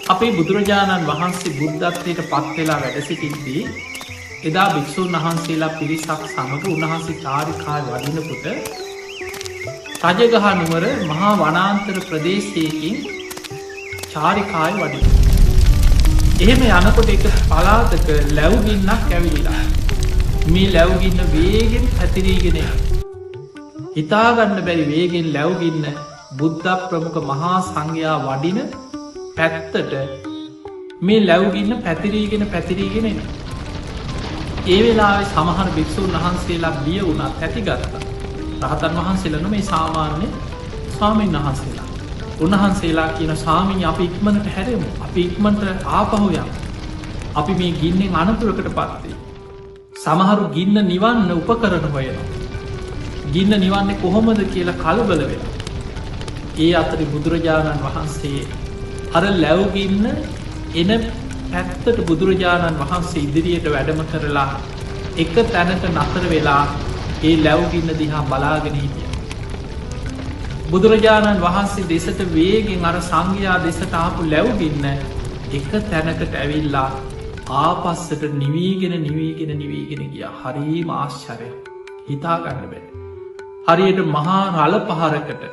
අපේ බුදුරජාණන් වහන්සේ බුද්ධත්වයට පත්වෙලා වැඩ සිටිද්දී එදා භික්‍ෂූන් වහන්සේලා පිරිසක් සමඟ උන්වහන්සේ චාරිකාය වඩිනකොට රජගහ නුවර මහා වනාන්තර ප්‍රදේශයකින් චාරිකාය වඩින. එහෙම යනකොට එක පලාතක ලැව්ගින්නක් ඇවිලිලා. මේ ලැව්ගින්න වේගෙන් පැතිරීගෙන හිතාගන්න බැරි වේගෙන් ලැව්ගින්න බුද්ධ ප්‍රමුඛ මහා සංඝයා වඩින පැත්තට මේ ලැව්ගින්න පැතිරීගෙන එන. ඒ වෙලාවේ සමහර භික්‍ෂූන් වහන්සේලා බිය වුණත් ඇතිගත්තා. රහතන් වහන්සේලන මේ සාමාන්‍ය ස්වාමීන් වහන්සේලා. උන්වහන්සේලා කියන ස්වාමීන් අපි ඉක්මනට හැරෙමු. අපි ඉක්මනට ආපහුයම්. අපි මේ ගින්නෙන් අනතුරකට පත්වේ. සමහරු ගින්න නිවන්න උපකරන හොයනවා. ගින්න නිවන්නේ කොහොමද කියලා කලබල වෙලා. ඒ අතරි බුදුරජාණන් වහන්සේ අර ලැව්ගින්න එන පැත්තට බුදුරජාණන් වහන්සේ ඉදිරියට වැඩම කරලා එක තැනක නතර වෙලා ඒ ලැව්ගින්න දිහා බලාගෙන හිටිය. බුදුරජාණන් වහන්සේ දෙසට වේගෙන් අර සංඝයා දෙසට ආපු ලැව්ගින්න එක තැනකට ඇවිල්ලා ආපස්සට නිවීගෙන ගිය හරිම ආශ්චරය හිතාගන්න බැ. හරියට මහා රල පහරකට